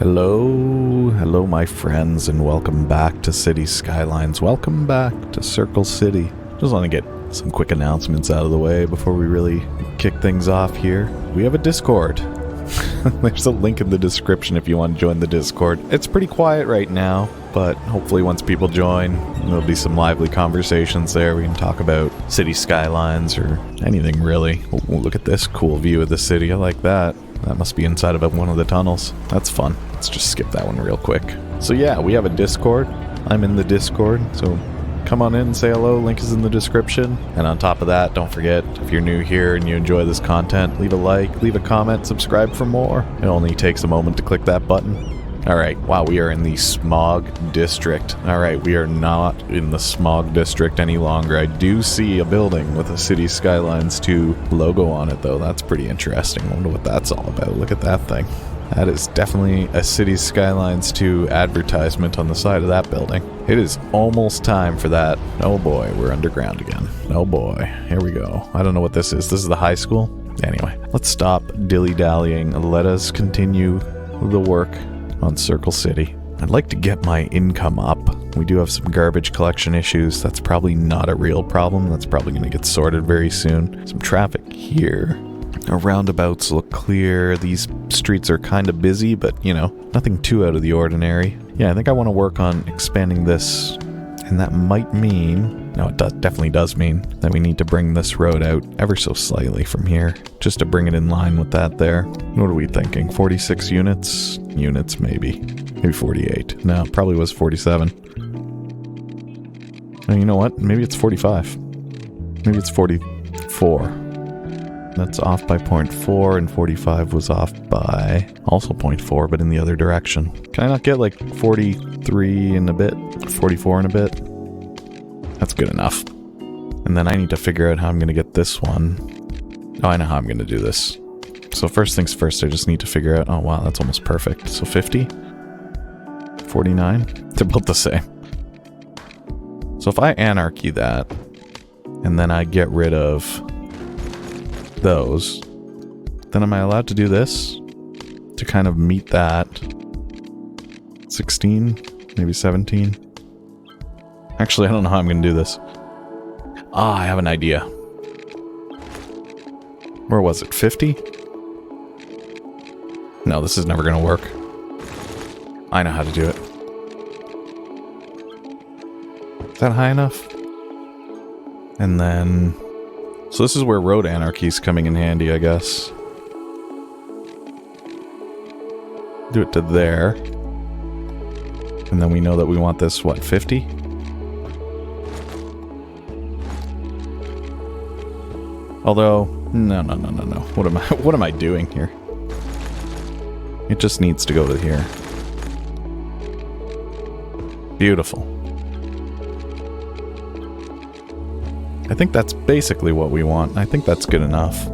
Hello my friends, and welcome back to Cities Skylines. Welcome back to Circle City. Just want to get some quick announcements out of the way before we really kick things off here. We have a Discord. There's a link in the description if you want to join the Discord. It's pretty quiet right now, but hopefully once people join, there'll be some lively conversations there. We can talk about city skylines or anything really. Oh, look at this cool view of the city. I like that. That must be inside of one of the tunnels. That's fun. Let's just skip that one real quick. So yeah, we have a Discord. I'm in the Discord, so come on in and say hello. Link is in the description. And on top of that, don't forget, if you're new here and you enjoy this content, leave a like, leave a comment, subscribe for more. It only takes a moment to click that button. Alright, wow, we are in the smog district. Alright, we are not in the smog district any longer. I do see a building with a Cities Skylines 2 logo on it, though. That's pretty interesting. I wonder what that's all about. Look at that thing. That is definitely a Cities Skylines 2 advertisement on the side of that building. It is almost time for that. Oh boy, we're underground again. Oh boy, here we go. I don't know what this is. This is the high school? Anyway, let's stop dilly-dallying and let us continue the work on Circle City. I'd like to get my income up. We do have some garbage collection issues. That's probably not a real problem. That's probably going to get sorted very soon. Some traffic here. Our roundabouts look clear. These streets are kind of busy, but, you know, nothing too out of the ordinary. Yeah, I think I want to work on expanding this, and that might mean... No, it definitely does mean that we need to bring this road out ever so slightly from here, just to bring it in line with that there. What are we thinking? 46 units? Units, maybe. Maybe 48. No, it probably was 47. Oh, you know what? Maybe it's 45. Maybe it's 44. That's off by 0.4, and 45 was off by also 0.4, but in the other direction. Can I not get like 43 and a bit? 44 and a bit? That's good enough. And then I need to figure out how I'm going to get this one. Oh, I know how I'm going to do this. So first things first, I just need to figure out... Oh, wow, that's almost perfect. So 50? 49? They're both the same. So if I anarchy that, and then I get rid of those, then am I allowed to do this? To kind of meet that? 16? Maybe 17? Actually, I don't know how I'm going to do this. Ah, I have an idea. Where was it? 50? No, this is never going to work. I know how to do it. Is that high enough? And then... So this is where road anarchy is coming in handy, I guess. Do it to there. And then we know that we want this, what, 50? Although, no. What am I doing here? It just needs to go to here. Beautiful. I think that's basically what we want. I think that's good enough.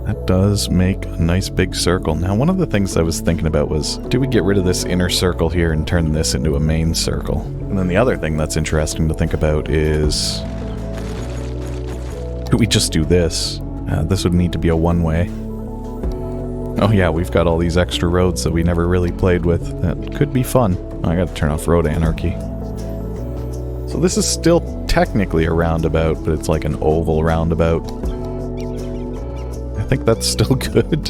That does make a nice big circle. Now, one of the things I was thinking about was, do we get rid of this inner circle here and turn this into a main circle? And then the other thing that's interesting to think about is... Do we just do this? This would need to be a one-way. Oh yeah, we've got all these extra roads that we never really played with. That could be fun. Oh, I gotta turn off road anarchy. So this is still technically a roundabout, but it's like an oval roundabout. I think that's still good.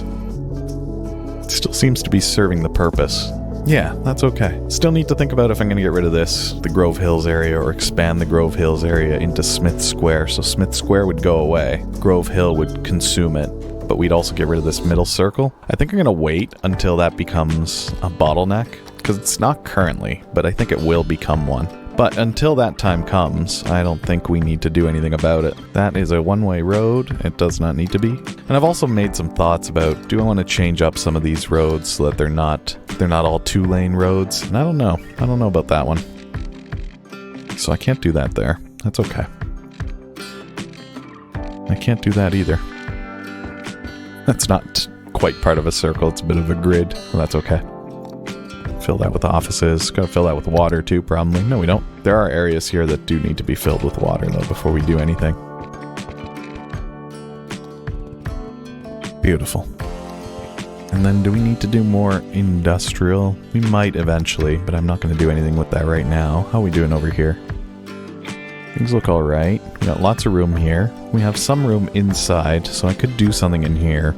It still seems to be serving the purpose. Yeah, that's okay. Still need to think about if I'm going to get rid of this, the Grove Hills area, or expand the Grove Hills area into Smith Square. So Smith Square would go away. Grove Hill would consume it, but we'd also get rid of this middle circle. I think I'm going to wait until that becomes a bottleneck, because it's not currently, but I think it will become one. But until that time comes, I don't think we need to do anything about it. That is a one-way road. It does not need to be. And I've also made some thoughts about, do I want to change up some of these roads so that they're not all two-lane roads? And I don't know. I don't know about that one. So I can't do that there. That's okay. I can't do that either. That's not quite part of a circle. It's a bit of a grid. Well, that's okay. Fill that with offices. Gotta fill that with water too, probably. No, we don't. There are areas here that do need to be filled with water, though, before we do anything. Beautiful. And then do we need to do more industrial? We might eventually, but I'm not going to do anything with that right now. How are we doing over here? Things look alright. We got lots of room here. We have some room inside, so I could do something in here.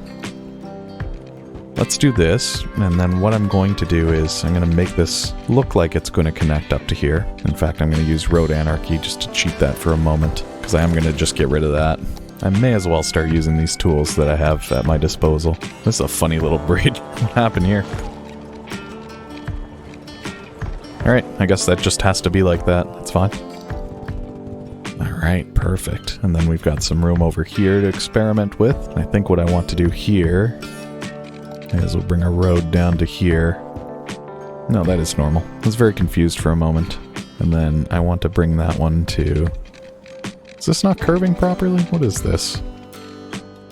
Let's do this, and then what I'm going to do is I'm going to make this look like it's going to connect up to here. In fact, I'm going to use road anarchy just to cheat that for a moment, because I am going to just get rid of that. I may as well start using these tools that I have at my disposal. This is a funny little bridge. What happened here? Alright, I guess that just has to be like that. That's fine. Alright, perfect. And then we've got some room over here to experiment with. I think what I want to do here is we'll bring a road down to here. No, that is normal. I was very confused for a moment. And then I want to bring that one to... Is this not curving properly? What is this?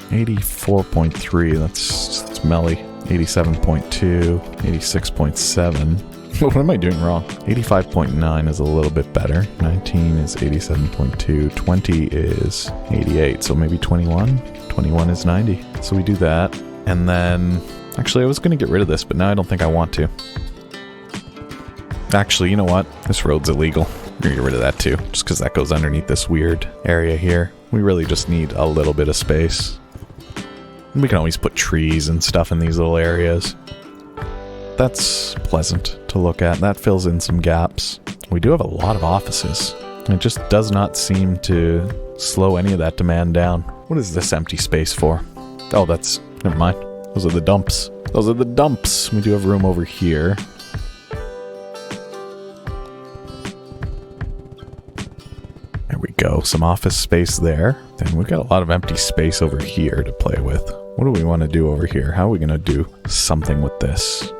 84.3, that's melly. 87.2, 86.7. What am I doing wrong? 85.9 is a little bit better. 19 is 87.2. 20 is 88, so maybe 21? 21 is 90. So we do that. And then... Actually, I was going to get rid of this, but now I don't think I want to. Actually, you know what? This road's illegal. I'm going to get rid of that too, just because that goes underneath this weird area here. We really just need a little bit of space. And we can always put trees and stuff in these little areas. That's pleasant to look at. That fills in some gaps. We do have a lot of offices. It just does not seem to slow any of that demand down. What is this empty space for? Oh, that's... Never mind. Those are the dumps. Those are the dumps. We do have room over here. There we go. Some office space there. And we've got a lot of empty space over here to play with. What do we want to do over here? How are we going to do something with this?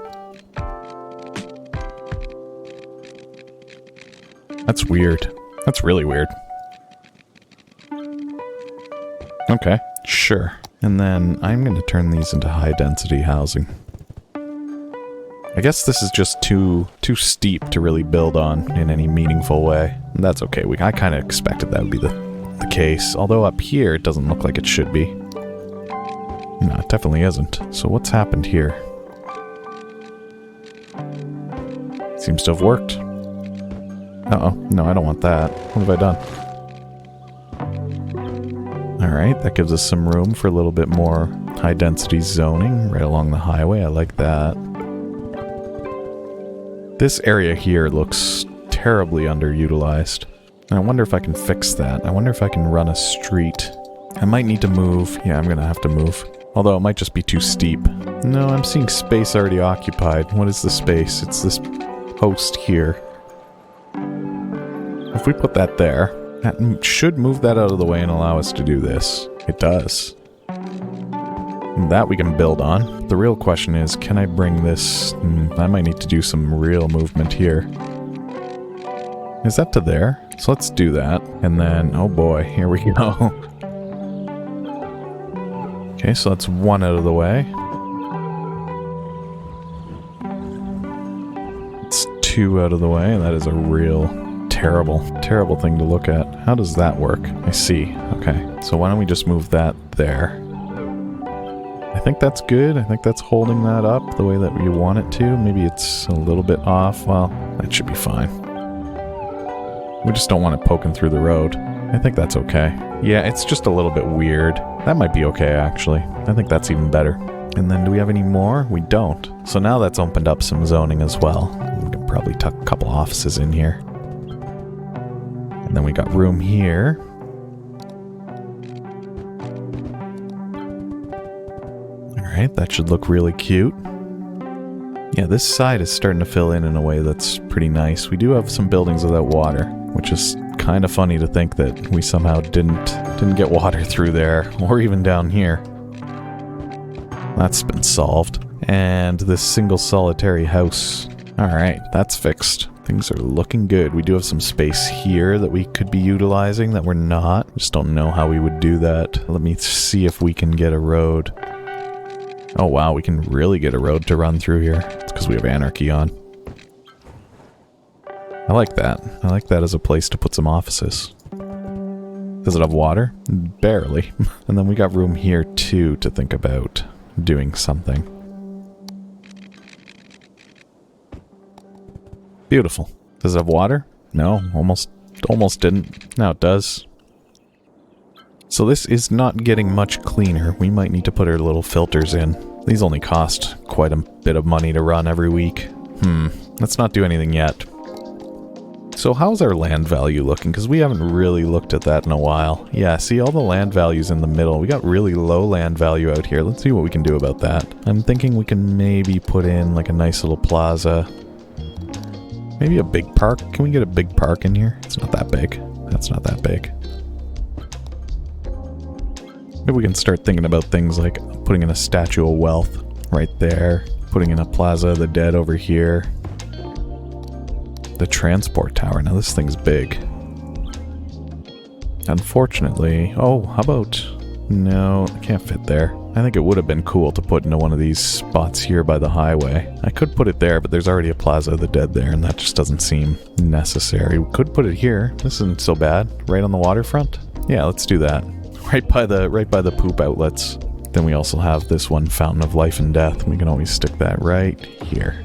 That's weird. That's really weird. Okay, sure. And then I'm going to turn these into high-density housing. I guess this is just too steep to really build on in any meaningful way. And that's okay. I kind of expected that would be the case. Although up here, it doesn't look like it should be. No, it definitely isn't. So what's happened here? Seems to have worked. Uh-oh. No, I don't want that. What have I done? Alright, that gives us some room for a little bit more high-density zoning right along the highway. I like that. This area here looks terribly underutilized. And I wonder if I can fix that. I wonder if I can run a street. I might need to move. Yeah, I'm gonna have to move. Although it might just be too steep. No, I'm seeing space already occupied. What is the space? It's this post here. If we put that there, that should move that out of the way and allow us to do this. It does. And that we can build on. The real question is, can I bring this... I might need to do some real movement here. Is that to there? So let's do that. And then, oh boy, here we go. Okay, so that's one out of the way. It's two out of the way, and that is a real terrible thing to look at. How does that work? I see. Okay, so why don't we just move that there? I think that's good. I think that's holding that up the way that we want it to. Maybe it's a little bit off. Well, that should be fine. We just don't want it poking through the road. I think that's okay. Yeah, it's just a little bit weird. That might be okay, actually. I think that's even better. And then do we have any more? We don't. So now that's opened up some zoning as well. We can probably tuck a couple offices in here. And then we got room here. Alright, that should look really cute. Yeah, this side is starting to fill in a way that's pretty nice. We do have some buildings without water, which is kind of funny to think that we somehow didn't get water through there, or even down here. That's been solved. And this single solitary house. Alright, that's fixed. Things are looking good. We do have some space here that we could be utilizing that we're not. Just don't know how we would do that. Let me see if we can get a road. Oh wow, we can really get a road to run through here. It's because we have anarchy on. I like that. I like that as a place to put some offices. Does it have water? Barely. And then we got room here too to think about doing something. Beautiful. Does it have water? No, almost didn't. Now it does. So this is not getting much cleaner. We might need to put our little filters in. These only cost quite a bit of money to run every week. Let's not do anything yet. So how's our land value looking? Because we haven't really looked at that in a while. Yeah, see all the land values in the middle. We got really low land value out here. Let's see what we can do about that. I'm thinking we can maybe put in like a nice little plaza. Maybe a big park. Can we get a big park in here? It's not that big. That's not that big. Maybe we can start thinking about things like putting in a statue of wealth right there. Putting in a plaza of the dead over here. The transport tower. Now this thing's big. Unfortunately... Oh, how about... No, it can't fit there. I think it would have been cool to put into one of these spots here by the highway. I could put it there, but there's already a Plaza of the Dead there, and that just doesn't seem necessary. We could put it here. This isn't so bad. Right on the waterfront? Yeah, let's do that. Right by the poop outlets. Then we also have this one, Fountain of Life and Death. We can always stick that right here.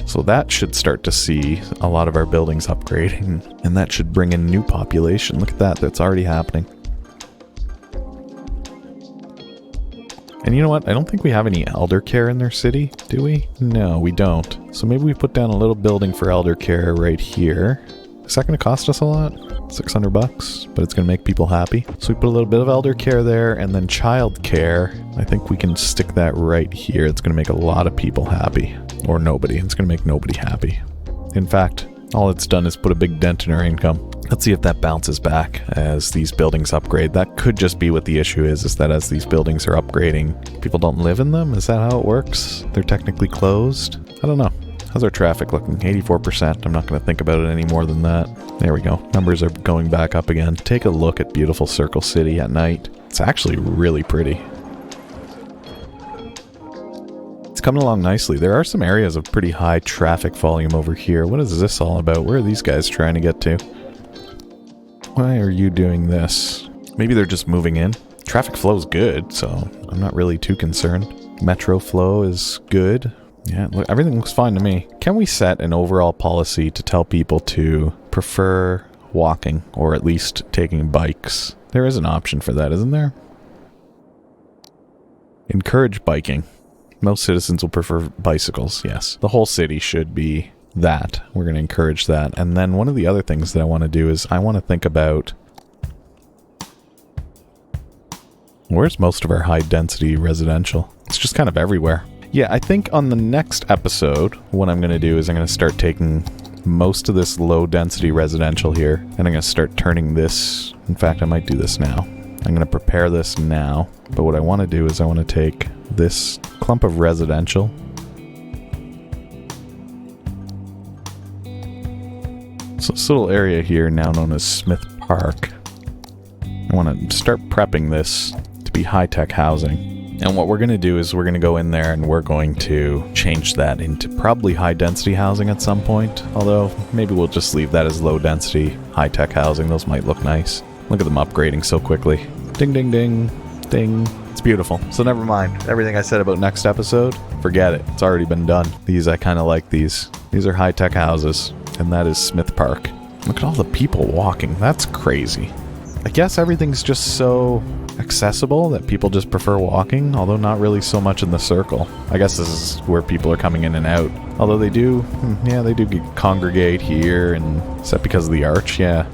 So that should start to see a lot of our buildings upgrading, and that should bring in new population. Look at that, that's already happening. And you know what? I don't think we have any elder care in their city, do we? No, we don't. So maybe we put down a little building for elder care right here. Is that going to cost us a lot? $600 bucks, but it's going to make people happy. So we put a little bit of elder care there, and then child care. I think we can stick that right here. It's going to make a lot of people happy. Or nobody. It's going to make nobody happy. In fact, all it's done is put a big dent in our income. Let's see if that bounces back as these buildings upgrade. That could just be what the issue is that as these buildings are upgrading, people don't live in them? Is that how it works? They're technically closed? I don't know. How's our traffic looking? 84%. I'm not going to think about it any more than that. There we go. Numbers are going back up again. Take a look at beautiful Circle City at night. It's actually really pretty. It's coming along nicely. There are some areas of pretty high traffic volume over here. What is this all about? Where are these guys trying to get to? Why are you doing this? Maybe they're just moving in. Traffic flow is good, so I'm not really too concerned. Metro flow is good. Yeah, look, everything looks fine to me. Can we set an overall policy to tell people to prefer walking, or at least taking bikes? There is an option for that, isn't there? Encourage biking. Most citizens will prefer bicycles, yes. The whole city should be that. We're going to encourage that. And then one of the other things that I want to do is I want to think about... Where's most of our high-density residential? It's just kind of everywhere. Yeah, I think on the next episode, what I'm going to do is I'm going to start taking most of this low-density residential here, and I'm going to start turning this... In fact, I might do this now. I'm going to prepare this now, but what I want to do is I want to take this clump of residential. So this little area here, now known as Smith Park, I want to start prepping this to be high-tech housing. And what we're going to do is we're going to go in there and we're going to change that into probably high-density housing at some point. Although, maybe we'll just leave that as low-density, high-tech housing. Those might look nice. Look at them upgrading so quickly. Ding, ding, ding, ding. It's beautiful. So never mind. Everything I said about next episode, forget it. It's already been done. These, I kind of like these. These are high-tech houses. And that is Smith Park. Look at all the people walking. That's crazy. I guess everything's just so accessible that people just prefer walking, although not really so much in the circle. I guess this is where people are coming in and out. Although they do, they do congregate here, and is that because of the arch? Yeah.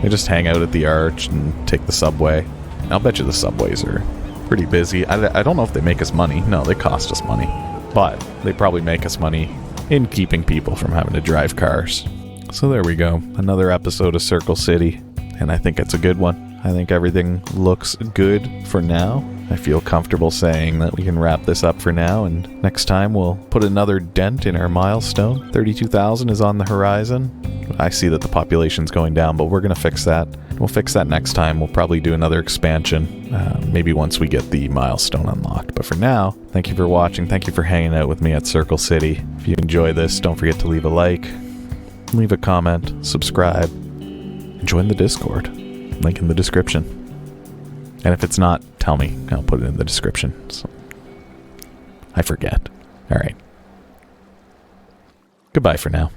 They just hang out at the arch and take the subway. I'll bet you the subways are pretty busy. I don't know if they make us money. No, they cost us money. But they probably make us money in keeping people from having to drive cars. So there we go. Another episode of Circle City. And I think it's a good one. I think everything looks good for now. I feel comfortable saying that we can wrap this up for now, and next time we'll put another dent in our milestone. 32,000 is on the horizon. I see that the population's going down, but we're going to fix that. We'll fix that next time. We'll probably do another expansion, maybe once we get the milestone unlocked. But for now, thank you for watching. Thank you for hanging out with me at Circle City. If you enjoy this, don't forget to leave a like, leave a comment, subscribe, and join the Discord. Link in the description. And if it's not, tell me. I'll put it in the description. So I forget. All right. Goodbye for now.